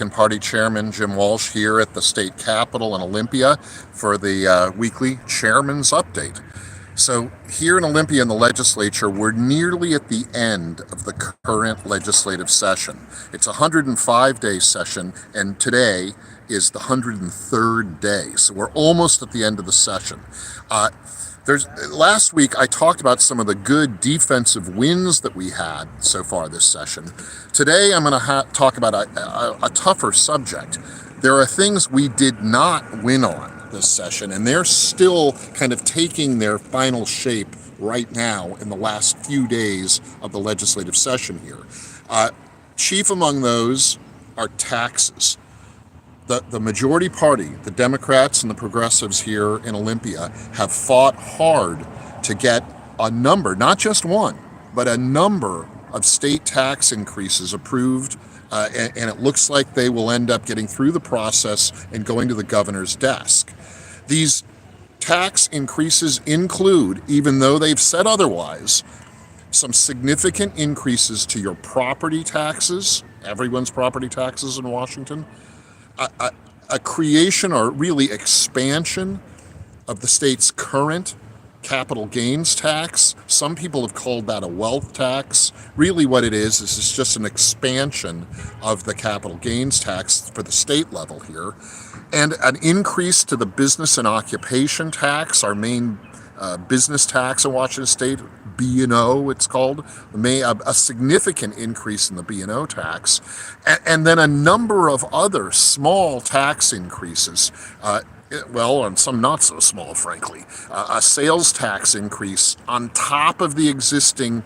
Republican Party Chairman Jim Walsh here at the state capitol in Olympia for the weekly Chairman's Update. So here in Olympia in the legislature, we're nearly at the end of the current legislative session. It's a 105-day session, and today is the 103rd day. So we're almost at the end of the session. Last week, I talked about some of the good defensive wins that we had so far this session. Today, I'm going to talk about a tougher subject. There are things we did not win on this session, and they're still kind of taking their final shape right now in the last few days of the legislative session here. Chief among those are taxes. The majority party, the Democrats and the progressives here in Olympia, have fought hard to get a number, not just one, but a number of state tax increases approved, and it looks like they will end up getting through the process and going to the governor's desk. These tax increases include, even though they've said otherwise, some significant increases to your property taxes, everyone's property taxes in Washington, a creation or really expansion of the state's current capital gains tax. Some people have called that a wealth tax. Really what it is it's just an expansion of the capital gains tax for the state level here. And an increase to the business and occupation tax, our main business tax in Washington State, B&O it's called, a significant increase in the B&O tax, and then a number of other small tax increases, and some not so small, frankly. A sales tax increase on top of the existing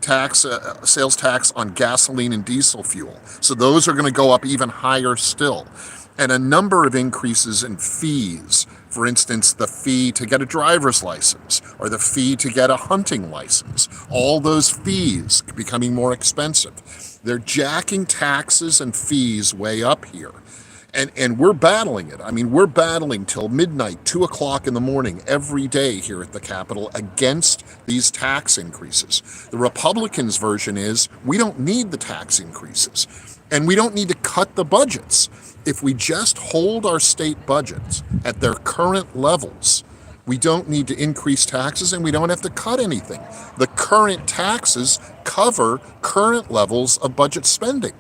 sales tax on gasoline and diesel fuel. So those are going to go up even higher still. And a number of increases in fees. For instance, the fee to get a driver's license or the fee to get a hunting license. All those fees becoming more expensive. They're jacking taxes and fees way up here. And we're battling it. I mean, we're battling till midnight, 2 o'clock in the morning every day here at the Capitol against these tax increases. The Republicans' version is we don't need the tax increases and we don't need to cut the budgets. If we just hold our state budgets at their current levels, we don't need to increase taxes and we don't have to cut anything. The current taxes cover current levels of budget spending.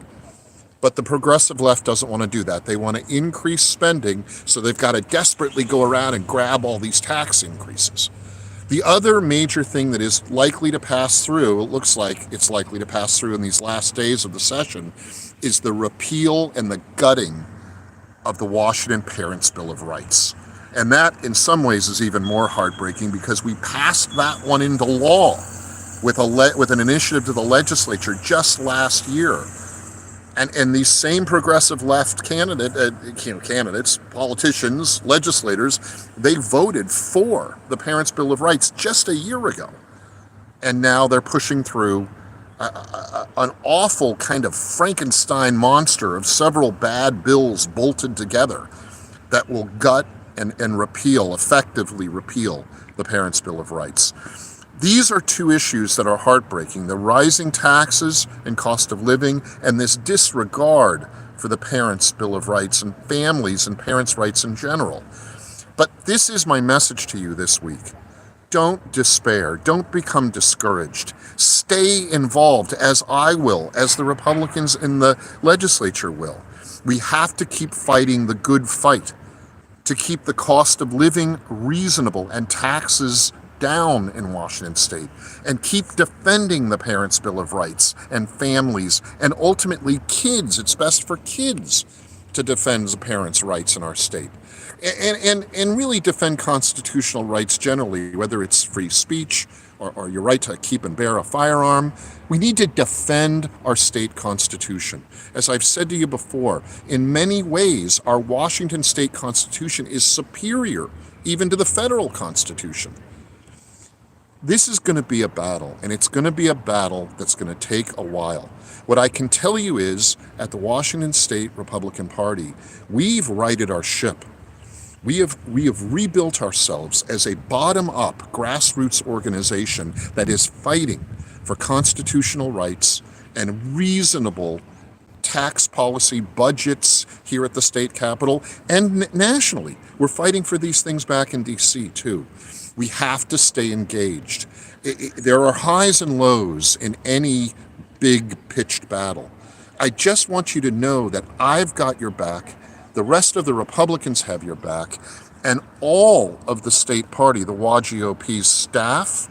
But the progressive left doesn't want to do that. They want to increase spending, so they've got to desperately go around and grab all these tax increases. The other major thing that is likely to pass through, it looks like it's likely to pass through in these last days of the session, is the repeal and the gutting of the Washington Parents' Bill of Rights. And that, in some ways, is even more heartbreaking because we passed that one into law with an initiative to the legislature just last year. And these same progressive left candidates, politicians, legislators, they voted for the Parents' Bill of Rights just a year ago. And now they're pushing through an awful kind of Frankenstein monster of several bad bills bolted together that will gut and effectively repeal the Parents' Bill of Rights. These are two issues that are heartbreaking: the rising taxes and cost of living and this disregard for the Parents' Bill of Rights and families and parents' rights in general. But this is my message to you this week. Don't despair. Don't become discouraged. Stay involved, as I will, as the Republicans in the legislature will. We have to keep fighting the good fight to keep the cost of living reasonable and taxes down in Washington State, and keep defending the Parents' Bill of Rights and families and ultimately kids. It's best for kids to defend the parents' rights in our state. And really defend constitutional rights generally, whether it's free speech or your right to keep and bear a firearm. We need to defend our state constitution. As I've said to you before, in many ways, our Washington state constitution is superior even to the federal constitution. This is going to be a battle, and it's going to be a battle that's going to take a while. What I can tell you is, at the Washington State Republican Party, we've righted our ship. We have rebuilt ourselves as a bottom-up grassroots organization that is fighting for constitutional rights and reasonable tax policy, budgets here at the state capitol, and nationally. We're fighting for these things back in D.C. too. We have to stay engaged. There are highs and lows in any big pitched battle. I just want you to know that I've got your back, the rest of the Republicans have your back, and all of the state party, the WGOP's staff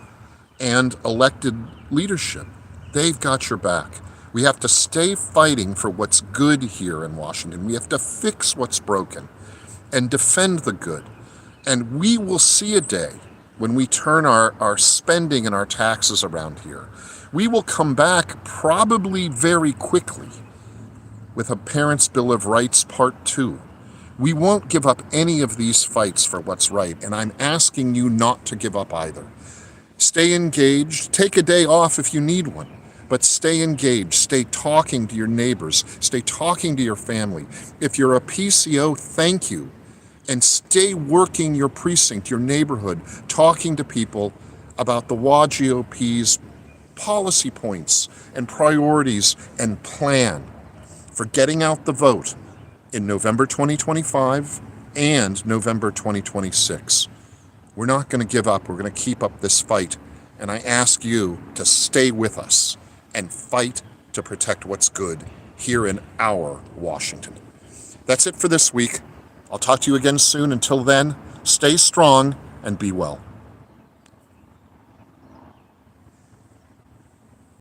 and elected leadership, they've got your back. We have to stay fighting for what's good here in Washington. We have to fix what's broken and defend the good. And we will see a day when we turn our spending and our taxes around here. We will come back probably very quickly with a Parents' Bill of Rights Part 2. We won't give up any of these fights for what's right, and I'm asking you not to give up either. Stay engaged. Take a day off if you need one, but stay engaged. Stay talking to your neighbors. Stay talking to your family. If you're a PCO, thank you. And stay working your precinct, your neighborhood, talking to people about the WGOP's policy points and priorities and plan for getting out the vote in November 2025 and November 2026. We're not going to give up. We're going to keep up this fight. And I ask you to stay with us and fight to protect what's good here in our Washington. That's it for this week. I'll talk to you again soon. Until then, stay strong and be well.